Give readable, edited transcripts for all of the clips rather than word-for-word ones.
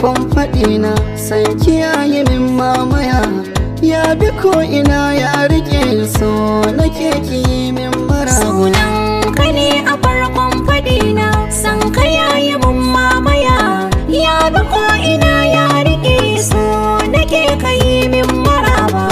farkon faɗi na sai kiyaye min mamaya. Ya bi ko ina ya rike so nake ki min maraba. Sunan ka ne a farkon faɗi na san ka yayi mun mamaya. Ya bi ko ina ya rike so nake ka yi min maraba.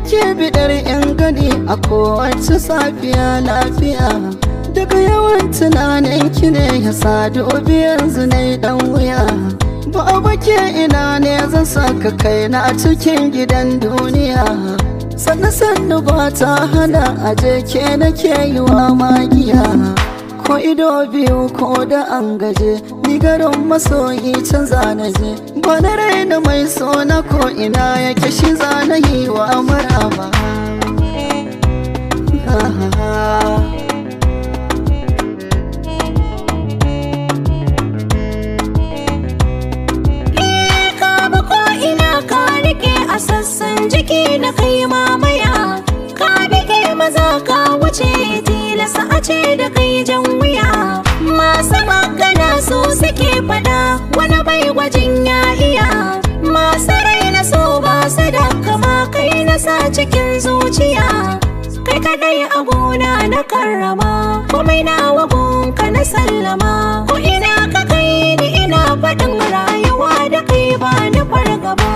Ke bidar yan gani a kowace safiya lafiya. Daga yawan tunanin ki ne ya sa dubi yanzu na dan wuya. Ba ke ina ne zan saka kaina a cikin gidan duniya. Sannu ba ta hana aje ke nake yi wa magiya. Ko ido biyu ko da an gaje ni garin masoyi can zanaje. Bana raina mai so na ko ina yake shi zana yi wa maraba. Ka bi ko ina ka rike a sassan jiki na kai mamaya. Ka bige maza ka wuce tilasa a ce da kai jan wuya. Masu magana su suke fada wani bai gwajin ya iya. Masu raina so ba su da kama kai na sa cikin zuciya. Kai kadai a gona na karrama komai na wagonka na sallama. Ko ina ka kai ni ina faɗin rayuwa da kai ba ni fargaba.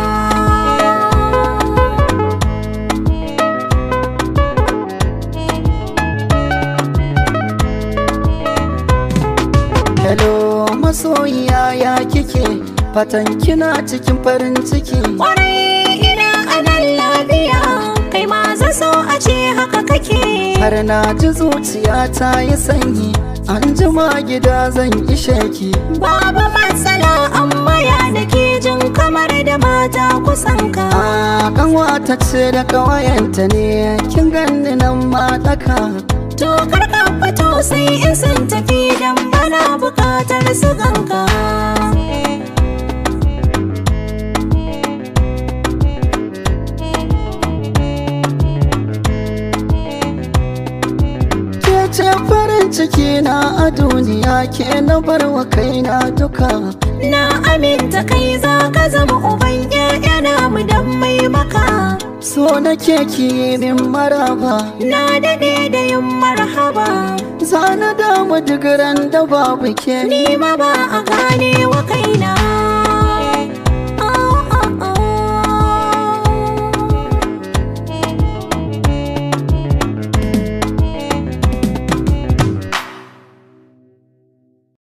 Hello masoyiya ya kike, fatan kina cikin farin ciki. Kwarai ina anan lafiya, kai ma zan so a ce haka kake. Har na ji zuciya ta yi sanyi, an jima gida zan ishe ki. Babu matsala amma ya nake jin kamar da mata kusan ka. A kanwata ce da kawayenta ne, kin ganni nan ma daka. To karka fito sai in sun tafi dan bana bukatar su ganka. Ke ce farin ciki na a duniya, ke na bar wa kaina duka. Na aminta kai za ka zama uban ƴaƴana mu dan mai maka. So nake ki min maraba, Na daɗe da yin marhaba. zana damu duk ran da babu ke. Ni ma ba a gane